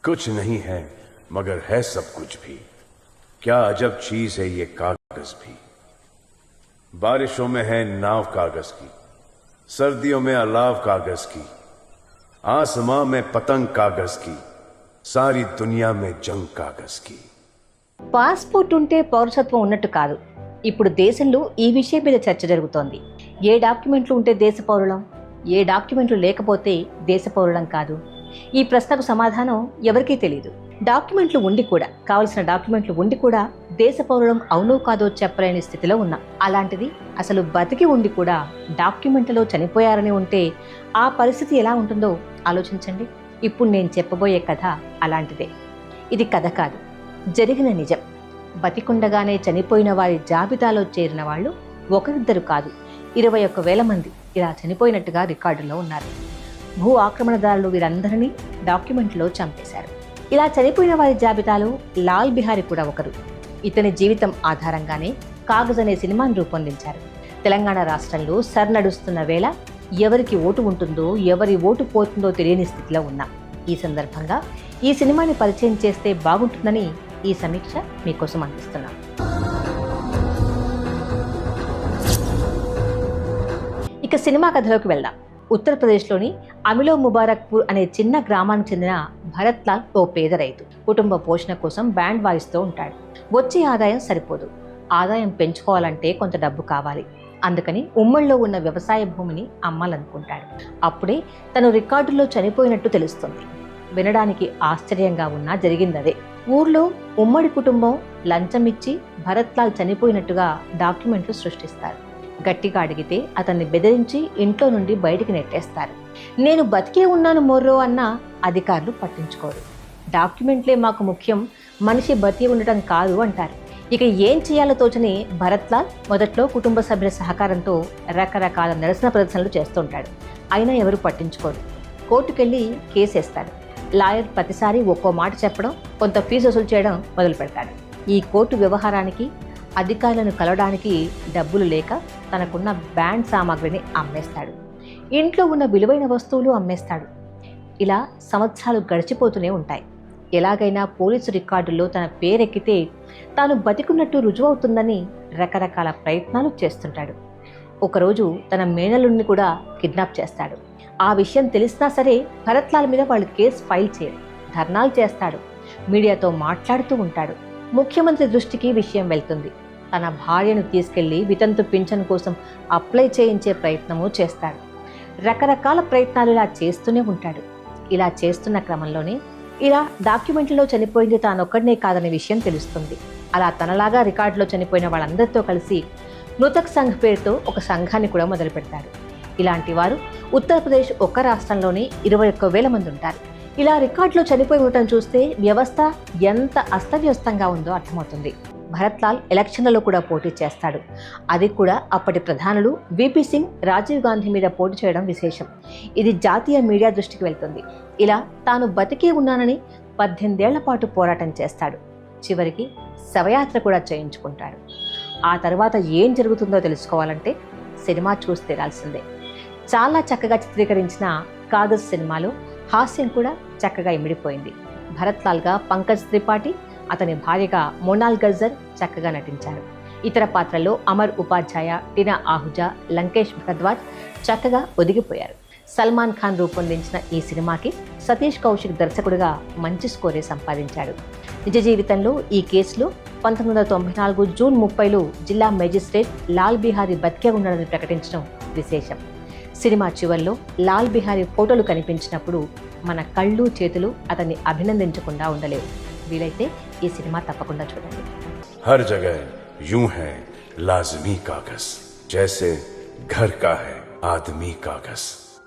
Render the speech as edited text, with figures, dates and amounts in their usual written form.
कुछ नहीं है मगर है सब कुछ भी। क्या अजब चीज है ये कागज भी। बारिशों में है नाव कागज की, सर्दियों में अलाव कागज की, आसमां में पतंग कागज की, सारी दुनिया में जंग कागज की। పాస్పోర్ట్ ఉంటే పౌరసత్వం ఉన్నట్టు కాదు. ఇప్పుడు దేశంలో ఈ విషయం మీద చర్చ జరుగుతోంది. ఏ డాక్యుమెంట్లు ఉంటే దేశ పౌరులం, ఏ డాక్యుమెంట్లు లేకపోతే దేశ పౌరులం కాదు? ఈ ప్రశ్నకు సమాధానం ఎవరికీ తెలియదు. డాక్యుమెంట్లు ఉండి కూడా, కావలసిన డాక్యుమెంట్లు ఉండి కూడా దేశ పౌరులం అవునో కాదో చెప్పలేని స్థితిలో ఉన్నాం. అలాంటిది అసలు బతికి ఉండి కూడా డాక్యుమెంట్లలో చనిపోయారని ఉంటే ఆ పరిస్థితి ఎలా ఉంటుందో ఆలోచించండి. ఇప్పుడు నేను చెప్పబోయే కథ అలాంటిదే. ఇది కథ కాదు, జరిగిన నిజం. బతికుండగానే చనిపోయిన వారి జాబితాలో చేరిన వాళ్ళు ఒకరిద్దరు కాదు, 21,000 మంది ఇలా చనిపోయినట్టుగా రికార్డులో ఉన్నారు. భూ ఆక్రమణదారులు వీరందరినీ డాక్యుమెంట్లో చంపేశారు. ఇలా చనిపోయిన వారి జాబితాలో లాల్ బిహారీ కూడా ఒకరు. ఇతని జీవితం ఆధారంగానే కాగజ్ అనే సినిమాను రూపొందించారు. తెలంగాణ రాష్ట్రంలో నడుస్తున్న వేళ ఎవరికి ఓటు ఉంటుందో, ఎవరి ఓటు పోతుందో తెలియని స్థితిలో ఉన్నాం. ఈ సందర్భంగా ఈ సినిమాని పరిచయం చేస్తే బాగుంటుందని ఈ సమీక్ష మీకోసం అందిస్తున్నాం. ఇక సినిమా కథలోకి వెళ్దాం. ఉత్తరప్రదేశ్లోని అమిలో ముబారక్పూర్ అనే చిన్న గ్రామానికి చెందిన భరత్ లాల్ ఓ పేద రైతు. కుటుంబ పోషణ కోసం బ్యాండ్ వాయిస్తూ ఉంటాడు. వచ్చే ఆదాయం సరిపోదు. ఆదాయం పెంచుకోవాలంటే కొంత డబ్బు కావాలి. అందుకని ఉమ్మడిలో ఉన్న వ్యవసాయ భూమిని అమ్మాలనుకుంటాడు. అప్పుడే తను రికార్డుల్లో చనిపోయినట్టు తెలుస్తుంది. వినడానికి ఆశ్చర్యంగా ఉన్నా జరిగిందదే. ఊర్లో ఉమ్మడి కుటుంబం లంచం ఇచ్చి భరత్ లాల్ చనిపోయినట్టుగా డాక్యుమెంట్లు సృష్టిస్తారు. గట్టిగా అడిగితే అతన్ని బెదిరించి ఇంట్లో నుండి బయటికి నెట్టేస్తారు. నేను బతికే ఉన్నాను మోర్రో అన్న అధికారులు పట్టించుకోరు. డాక్యుమెంట్లే మాకు ముఖ్యం, మనిషి బతికి ఉండటం కాదు అంటారు. ఇక ఏం చేయాలో తోచని భరత్ లాల్ మొదట్లో కుటుంబ సభ్యుల సహకారంతో రకరకాల నిరసన ప్రదర్శనలు చేస్తుంటాడు. అయినా ఎవరు పట్టించుకోరు. కోర్టుకెళ్ళి కేసేస్తాడు. లాయర్ ప్రతిసారి ఒక్కో మాట చెప్పడం, కొంత ఫీజు వసూలు చేయడం మొదలు పెడతాడు. ఈ కోర్టు వ్యవహారానికి, అధికారులను కలవడానికి డబ్బులు లేక తనకున్న బ్యాండ్ సామాగ్రిని అమ్మేస్తాడు. ఇంట్లో ఉన్న విలువైన వస్తువులు అమ్మేస్తాడు. ఇలా సంవత్సరాలు గడిచిపోతూనే ఉంటాయి. ఎలాగైనా పోలీసు రికార్డుల్లో తన పేరెక్కితే తాను బతికున్నట్టు రుజువవుతుందని రకరకాల ప్రయత్నాలు చేస్తుంటాడు. ఒకరోజు తన మేనల్లుడిని కూడా కిడ్నాప్ చేస్తాడు. ఆ విషయం తెలిసినా సరే భరత్ లాల్ మీద వాళ్ళు కేసు ఫైల్ చేయరు. ధర్నాలు చేస్తాడు. మీడియాతో మాట్లాడుతూ ఉంటాడు. ముఖ్యమంత్రి దృష్టికి విషయం వెళ్తుంది. తన భార్యను తీసుకెళ్లి వితంతు పింఛన్ కోసం అప్లై చేయించే ప్రయత్నము చేస్తాడు. రకరకాల ప్రయత్నాలు ఇలా చేస్తూనే ఉంటాడు. ఇలా చేస్తున్న క్రమంలోనే ఇలా డాక్యుమెంట్లో చనిపోయింది తానొక్కడనే కాదనే విషయం తెలుస్తుంది. అలా తనలాగా రికార్డులో చనిపోయిన వాళ్ళందరితో కలిసి మృతక్ సంఘ్ పేరుతో ఒక సంఘాన్ని కూడా మొదలు పెడతాడు. ఇలాంటి వారు ఉత్తరప్రదేశ్ ఒక్క రాష్ట్రంలోనే 21,000 మంది ఉంటారు. ఇలా రికార్డులో చనిపోయి ఉండటం చూస్తే వ్యవస్థ ఎంత అస్తవ్యస్తంగా ఉందో అర్థమవుతుంది. భరత్ లాల్ ఎలక్షన్లలో కూడా పోటీ చేస్తాడు. అది కూడా అప్పటి ప్రధానులు విపి సింగ్, రాజీవ్ గాంధీ మీద పోటీ చేయడం విశేషం. ఇది జాతీయ మీడియా దృష్టికి వెళ్తుంది. ఇలా తాను బతికే ఉన్నానని 18 ఏళ్ల పాటు పోరాటం చేస్తాడు. చివరికి శవయాత్ర కూడా చేయించుకుంటాడు. ఆ తర్వాత ఏం జరుగుతుందో తెలుసుకోవాలంటే సినిమా చూసి తీరాల్సిందే. చాలా చక్కగా చిత్రీకరించిన కాగజ్ సినిమాలో హాస్యం కూడా చక్కగా ఇమిడిపోయింది. భరత్ లాల్గా పంకజ్ త్రిపాఠి, అతని భార్యగా మోనాల్ గజ్జర్ చక్కగా నటించారు. ఇతర పాత్రల్లో అమర్ ఉపాధ్యాయ, టీనా ఆహుజా, లంకేష్ భరద్వాజ్ చక్కగా ఒదిగిపోయారు. సల్మాన్ ఖాన్ రూపొందించిన ఈ సినిమాకి సతీష్ కౌశిక్ దర్శకుడిగా మంచి స్కోరే సంపాదించాడు. నిజ జీవితంలో ఈ కేసులో 1994 జూన్ 30లో జిల్లా మేజిస్ట్రేట్ లాల్ బిహారీ బతికే ఉన్నాడని ప్రకటించడం విశేషం. సినిమా చివర్లో లాల్ బిహారీ ఫోటోలు కనిపించినప్పుడు మన కళ్ళు చేతులు అతన్ని అభినందించకుండా ఉండలేవు. వీలైతే ఈ సినిమా తప్పకుండా చూడండి. हर जगह यूं है लाजमी कागज, जैसे घर का है आदमी कागज।